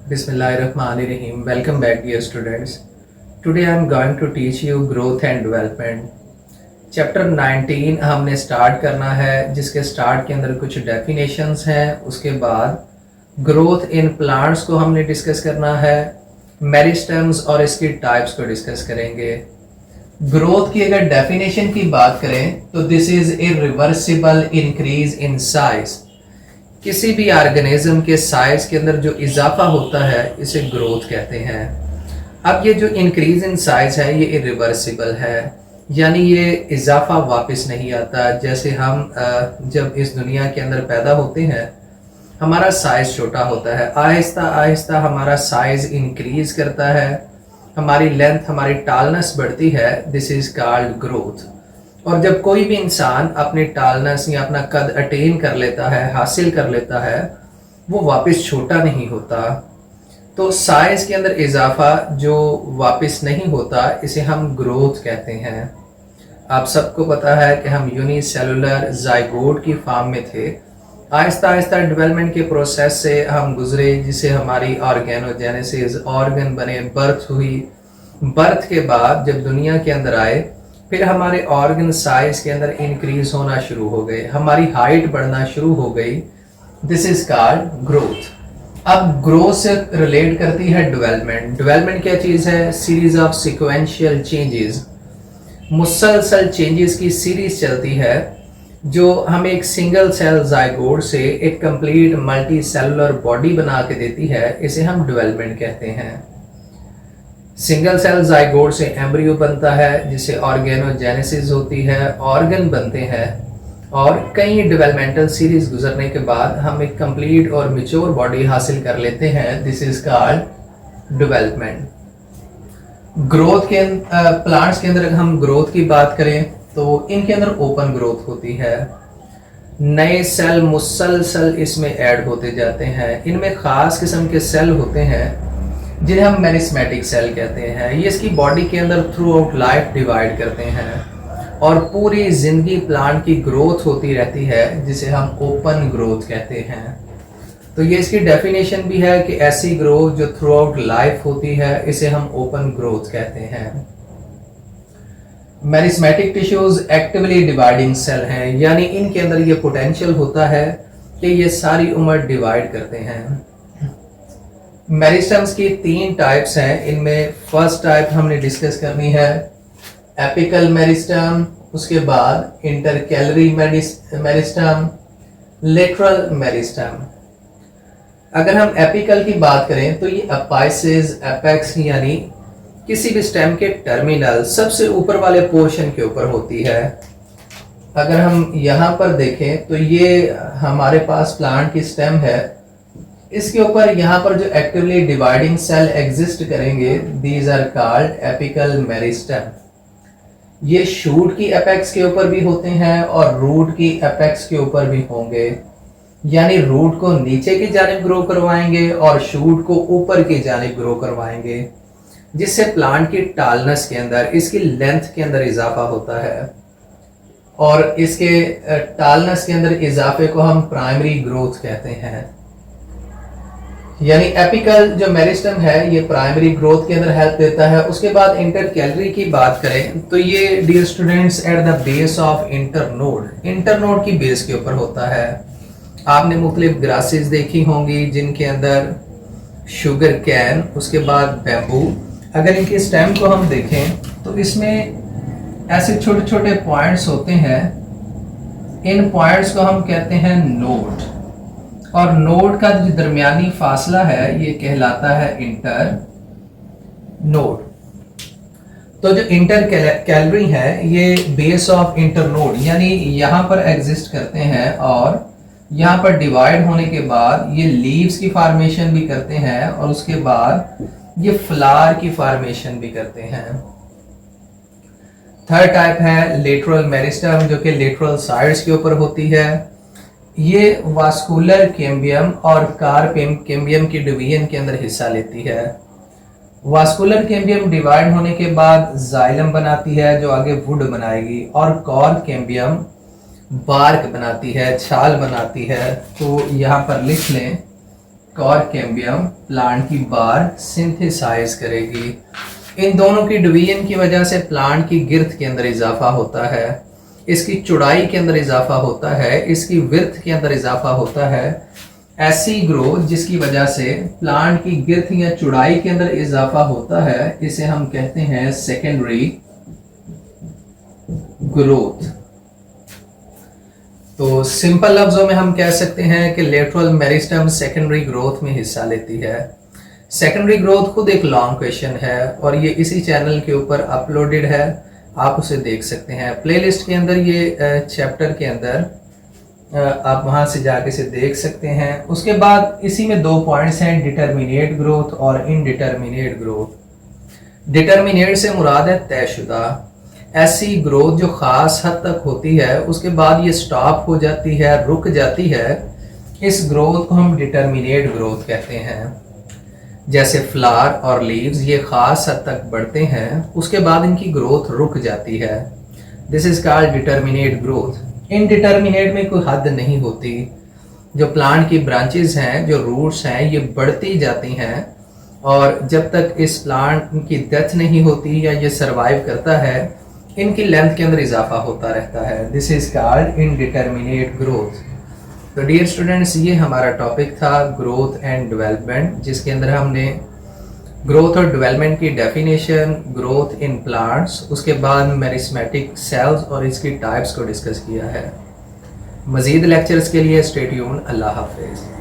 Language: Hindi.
Bismillahirrahmanirrahim. Welcome back, dear students. Today I am going to teach you growth and development. Chapter 19 हमने स्टार्ट करना है, जिसके स्टार्ट के अंदर कुछ डेफिनेशंस हैं। उसके बाद ग्रोथ इन प्लांट्स को हमने डिस्कस करना है, मेरिस्टेम्स और इसकी टाइप्स को डिस्कस करेंगे। ग्रोथ की अगर डेफिनेशन की बात करें तो this is a reversible increase in size. किसी भी ऑर्गेनिज्म के साइज के अंदर जो इजाफा होता है इसे ग्रोथ कहते हैं। अब ये जो इंक्रीज इन साइज है ये इरिवर्सिबल है, यानी ये इजाफा वापस नहीं आता। जैसे हम जब इस दुनिया के अंदर पैदा होते हैं हमारा साइज छोटा होता है, आहिस्ता आहिस्ता हमारा साइज इंक्रीज करता है, हमारी लेंथ हमारी टालनेस बढ़ती है। This is called growth. और जब कोई भी इंसान अपने टालनेस या अपना कद अटेन कर लेता है, हासिल कर लेता है, वो वापस छोटा नहीं होता। तो साइज के अंदर इजाफा जो वापस नहीं होता इसे हम ग्रोथ कहते हैं। आप सबको पता है कि हम यूनिसेलुलर जाइगोट की फॉर्म में थे, आहिस्ता आहिस्ता डेवलपमेंट के प्रोसेस से हम गुजरे, जिसे हमारी ऑर्गेनोजेनेसिस, ऑर्गन बने, बर्थ हुई। बर्थ के बाद जब दुनिया के अंदर आए फिर हमारे ऑर्गन साइज के अंदर इंक्रीज होना शुरू हो गए, हमारी हाइट बढ़ना शुरू हो गई। This is called growth. अब ग्रोथ से रिलेट करती है डेवलपमेंट। डेवलपमेंट क्या चीज है? सीरीज ऑफ सिक्वेंशियल चेंजेस, मुसलसल चेंजेस की सीरीज चलती है जो हमें एक सिंगल सेल जाइगोट से एक कंप्लीट मल्टी सेलुलर बॉडी बना के देती है। इसे हम डेवलपमेंट कहते हैं। सिंगल सेल जाइगोट से एम्ब्रियो बनता है जिसे ऑर्गेनोजेनेसिस होती है, ऑर्गन बनते हैं और कई डेवलपमेंटल सीरीज गुजरने के बाद हम एक कंप्लीट और मैच्योर बॉडी हासिल कर लेते हैं। This is called development. Growth के प्लांट्स के अंदर हम ग्रोथ की बात करें तो इनके अंदर ओपन ग्रोथ होती है, नए सेल मुसलसल इसमें ऐड होते जाते हैं। इनमें खास किस्म के सेल होते हैं जिन्हें हम मेरिस्मेटिक सेल कहते हैं। ये इसकी बॉडी के अंदर थ्रू आउट लाइफ डिवाइड करते हैं और पूरी जिंदगी प्लांट की ग्रोथ होती रहती है, जिसे हम ओपन ग्रोथ कहते हैं। तो ये इसकी डेफिनेशन भी है कि ऐसी ग्रोथ जो थ्रू आउट लाइफ होती है इसे हम ओपन ग्रोथ कहते हैं। Meristematic tissues actively dividing cell हैं, यानी इनके अंदर ये पोटेंशियल होता है कि ये सारी उम्र डिवाइड करते हैं। मेरिस्टम्स की 3 टाइप्स हैं। इनमें फर्स्ट टाइप हमने डिस्कस करनी है एपिकल मेरिस्टम, उसके बाद इंटरकैलरी मेरिस्टम, लेटरल मेरिस्टम। अगर हम एपिकल की बात करें तो ये अपाइसिस, एपेक्स यानी किसी भी स्टेम के टर्मिनल सबसे ऊपर वाले पोर्शन के ऊपर होती है। अगर हम यहाँ पर देखें तो ये हमारे पास प्लांट की स्टेम है, इसके ऊपर यहाँ पर जो एक्टिवली डिवाइडिंग सेल एग्जिस्ट करेंगे these are called apical meristem. ये शूट की एपेक्स के ऊपर भी होते हैं और रूट की एपेक्स के ऊपर भी होंगे, यानी रूट को नीचे की जानिब ग्रो करवाएंगे और शूट को ऊपर की जानिब ग्रो करवाएंगे, जिससे प्लांट की टालनेस के अंदर, इसकी लेंथ के अंदर इजाफा होता है। और इसके टालनेस के अंदर इजाफे को हम प्राइमरी ग्रोथ कहते हैं। यानी एपिकल जो मेरिस्टम है ये प्राइमरी ग्रोथ के अंदर हेल्प देता है। उसके बाद इंटरकैलरी की बात करें तो ये dear students at the base of internode की बेस के ऊपर होता है। आपने मुख्तलिफ ग्रासेस देखी होंगी जिनके अंदर शुगर कैन, उसके बाद बैम्बू। अगर इनके स्टेम को हम देखें तो इसमें ऐसे छोटे छोटे पॉइंट्स होते हैं। इन पॉइंट्स को हम कहते हैं नोड, और नोड का जो दरमियानी फासला है ये कहलाता है इंटर नोड। तो जो इंटर कैलरी है ये बेस ऑफ इंटर नोड, यानी यहाँ पर एग्जिस्ट करते हैं और यहाँ पर डिवाइड होने के बाद ये लीव्स की फॉर्मेशन भी करते हैं और उसके बाद ये फ्लावर की फॉर्मेशन भी करते हैं। थर्ड टाइप है लेटरल मेरिस्टम, जो कि लेटरल साइड्स के ऊपर होती है। ये वास्कुलर कैम्बियम और कार्प कैम्बियम की डिवीजन के अंदर हिस्सा लेती है। वास्कुलर कैम्बियम डिवाइड होने के बाद जाइलम बनाती है जो आगे वुड बनाएगी, और कॉर्क कैम्बियम बार्क बनाती है, छाल बनाती है। तो यहाँ पर लिख लें कॉरकेम्बियम प्लांट की बार सिंथेसाइज करेगी। इन दोनों की डिवीजन की वजह से प्लांट की गिर्थ के अंदर इजाफा होता है, इसकी चौड़ाई के अंदर इजाफा होता है, इसकी विड्थ के अंदर इजाफा होता है। ऐसी ग्रोथ जिसकी वजह से प्लांट की गिर्थ या चौड़ाई के अंदर इजाफा होता है, इसे हम कहते हैं सेकेंडरी ग्रोथ। तो सिंपल लफ्जों में हम कह सकते हैं कि लेटरल मेरिस्टम सेकेंडरी ग्रोथ में हिस्सा लेती है। सेकेंडरी ग्रोथ खुद एक लॉन्ग क्वेश्चन है और ये इसी चैनल के ऊपर अपलोडेड है, आप उसे देख सकते हैं प्लेलिस्ट के अंदर। ये चैप्टर के अंदर आप वहां से जाके इसे देख सकते हैं। उसके बाद इसी में 2 पॉइंट्स हैं, डिटर्मिनेट ग्रोथ और इनडिटर्मिनेट ग्रोथ। डिटर्मिनेट से मुराद है तयशुदा, ऐसी ग्रोथ जो खास हद तक होती है उसके बाद ये स्टॉप हो जाती है, रुक जाती है। इस ग्रोथ को हम डिटर्मिनेट ग्रोथ कहते हैं। जैसे फ्लावर और लीव्स ये खास हद तक बढ़ते हैं, उसके बाद इनकी ग्रोथ रुक जाती है। This is called determinate growth. Indeterminate में कोई हद नहीं होती। जो प्लांट की ब्रांचेस हैं, जो रूट्स हैं, ये बढ़ती जाती हैं और जब तक इस प्लांट की डेथ नहीं होती या ये सरवाइव करता है, इनकी लेंथ के अंदर इजाफा होता रहता है। This is called indeterminate growth. तो डियर स्टूडेंट्स, ये हमारा टॉपिक था ग्रोथ एंड डेवलपमेंट, जिसके अंदर हमने ग्रोथ और डेवलपमेंट की डेफिनेशन, ग्रोथ इन प्लांट्स, उसके बाद मेरिस्मेटिक सेल्स और इसकी टाइप्स को डिस्कस किया है। मजीद लेक्चर्स के लिए स्टे ट्यून्ड। अल्लाह हाफिज़।